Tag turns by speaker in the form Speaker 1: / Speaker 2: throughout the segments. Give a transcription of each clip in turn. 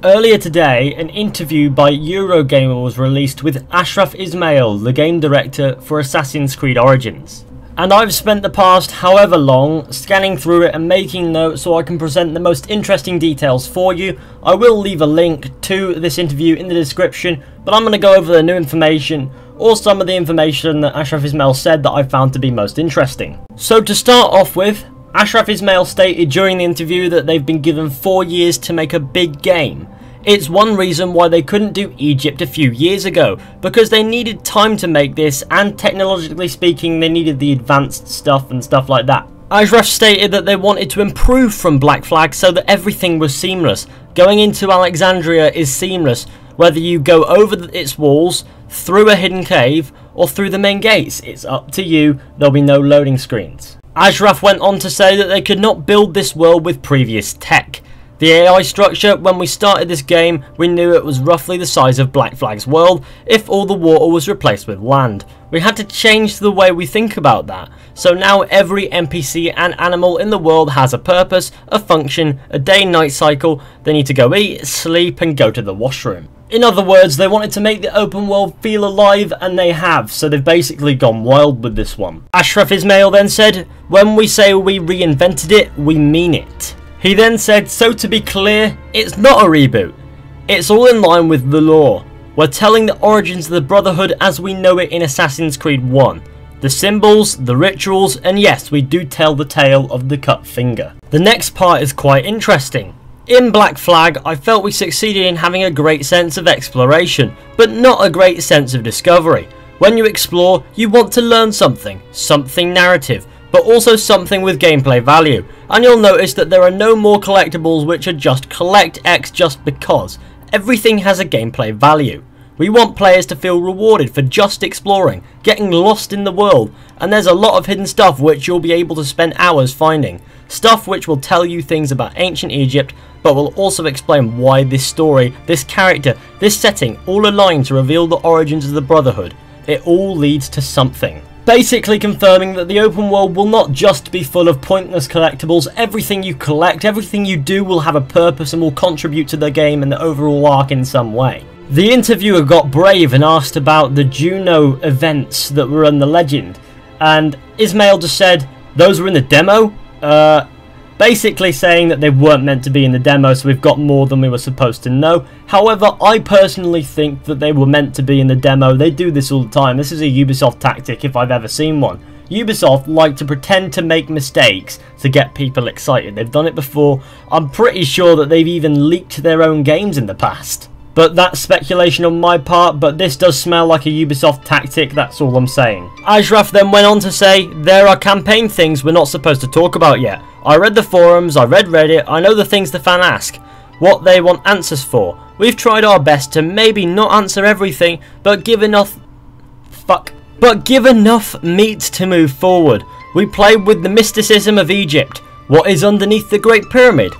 Speaker 1: Earlier today, an interview by Eurogamer was released with Ashraf Ismail, the game director for Assassin's Creed Origins. And I've spent the past however long scanning through it and making notes so I can present the most interesting details for you. I will leave a link to this interview in the description, but I'm going to go over the new information or some of the information that Ashraf Ismail said that I found to be most interesting. So to start off with, Ashraf Ismail stated during the interview that they've been given 4 years to make a big game. It's one reason why they couldn't do Egypt a few years ago, because they needed time to make this, and technologically speaking they needed the advanced stuff and stuff like that. Ashraf stated that they wanted to improve from Black Flag so that everything was seamless. Going into Alexandria is seamless, whether you go over its walls, through a hidden cave, or through the main gates. It's up to you, there'll be no loading screens. Ashraf went on to say that they could not build this world with previous tech. The AI structure, when we started this game, we knew it was roughly the size of Black Flag's world if all the water was replaced with land. We had to change the way we think about that. So now every NPC and animal in the world has a purpose, a function, a day-night cycle. They need to go eat, sleep and go to the washroom. In other words, they wanted to make the open world feel alive, and they have, so they've basically gone wild with this one. Ashraf Ismail then said, "When we say we reinvented it, we mean it." He then said, "So to be clear, it's not a reboot. It's all in line with the lore. We're telling the origins of the Brotherhood as we know it in Assassin's Creed 1. The symbols, the rituals, and yes, we do tell the tale of the cut finger." The next part is quite interesting. In Black Flag, I felt we succeeded in having a great sense of exploration, but not a great sense of discovery. When you explore, you want to learn something narrative, but also something with gameplay value. And you'll notice that there are no more collectibles which are just collect X just because. Everything has a gameplay value. We want players to feel rewarded for just exploring, getting lost in the world, and there's a lot of hidden stuff which you'll be able to spend hours finding. Stuff which will tell you things about ancient Egypt, but will also explain why this story, this character, this setting all align to reveal the origins of the Brotherhood. It all leads to something. Basically confirming that the open world will not just be full of pointless collectibles. Everything you collect, everything you do will have a purpose and will contribute to the game and the overall arc in some way. The interviewer got brave and asked about the Juno events that were in the legend, and Ismail just said, "Those were in the demo?" Basically saying that they weren't meant to be in the demo, so we've got more than we were supposed to know. However, I personally think that they were meant to be in the demo. They do this all the time. This is a Ubisoft tactic if I've ever seen one. Ubisoft like to pretend to make mistakes to get people excited. They've done it before. I'm pretty sure that they've even leaked their own games in the past. But that's speculation on my part, but this does smell like a Ubisoft tactic, that's all I'm saying. Ashraf then went on to say, "There are campaign things we're not supposed to talk about yet. I read the forums, I read Reddit, I know the things the fans ask, what they want answers for. We've tried our best to maybe not answer everything, but give enough meat to move forward. We played with the mysticism of Egypt. What is underneath the Great Pyramid?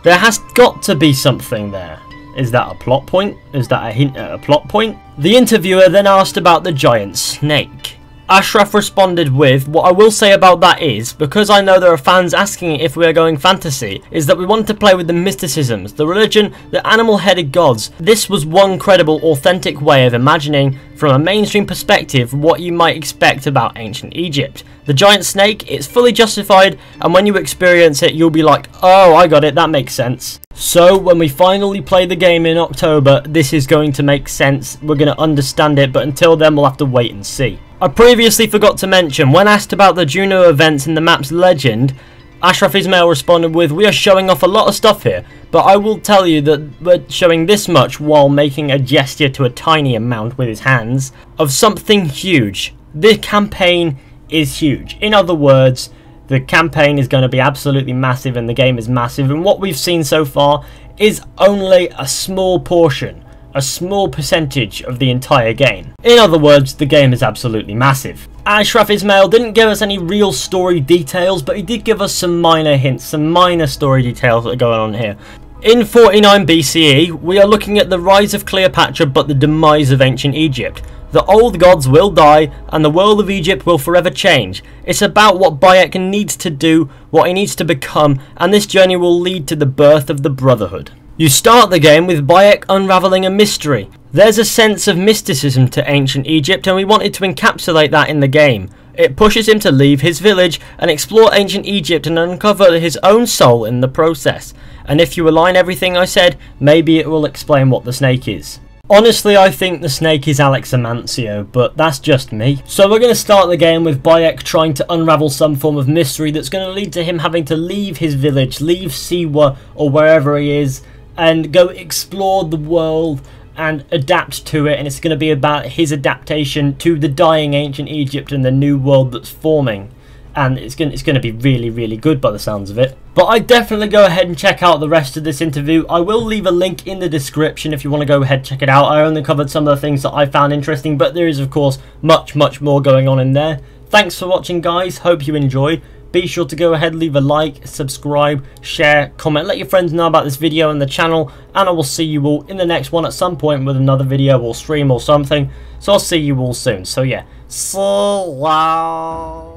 Speaker 1: There has got to be something there. Is that a plot point? Is that a hint at a plot point?" The interviewer then asked about the giant snake. Ashraf responded with, "What I will say about that is, because I know there are fans asking if we are going fantasy, is that we wanted to play with the mysticisms, the religion, the animal-headed gods. This was one credible, authentic way of imagining, from a mainstream perspective, what you might expect about ancient Egypt. The giant snake, it's fully justified, and when you experience it, you'll be like, oh, I got it, that makes sense." So, when we finally play the game in October, this is going to make sense, we're going to understand it, but until then we'll have to wait and see. I previously forgot to mention, when asked about the Juno events in the map's legend, Ashraf Ismail responded with, "We are showing off a lot of stuff here, but I will tell you that we're showing this much," while making a gesture to a tiny amount with his hands, "of something huge. The campaign is huge." In other words, the campaign is going to be absolutely massive and the game is massive, and what we've seen so far is only a small portion, a small percentage of the entire game. In other words, the game is absolutely massive. Ashraf Ismail didn't give us any real story details, but he did give us some minor hints, some minor story details that are going on here. In 49 BCE, we are looking at the rise of Cleopatra but the demise of ancient Egypt. The old gods will die, and the world of Egypt will forever change. It's about what Bayek needs to do, what he needs to become, and this journey will lead to the birth of the Brotherhood. You start the game with Bayek unravelling a mystery. There's a sense of mysticism to ancient Egypt, and we wanted to encapsulate that in the game. It pushes him to leave his village and explore ancient Egypt and uncover his own soul in the process. And if you align everything I said, maybe it will explain what the snake is. Honestly, I think the snake is Alex Amancio, but that's just me. So we're going to start the game with Bayek trying to unravel some form of mystery that's going to lead to him having to leave his village, leave Siwa or wherever he is, and go explore the world and adapt to it. And it's going to be about his adaptation to the dying ancient Egypt and the new world that's forming. And it's going to be really, really good by the sounds of it. But I definitely go ahead and check out the rest of this interview. I will leave a link in the description if you want to go ahead and check it out. I only covered some of the things that I found interesting, but there is of course much more going on in there. Thanks for watching, guys. Hope you enjoyed. Be sure to go ahead, leave a like, subscribe, share, comment, let your friends know about this video and the channel, and I will see you all in the next one at some point with another video or stream or something. So I'll see you all soon. So yeah, so long.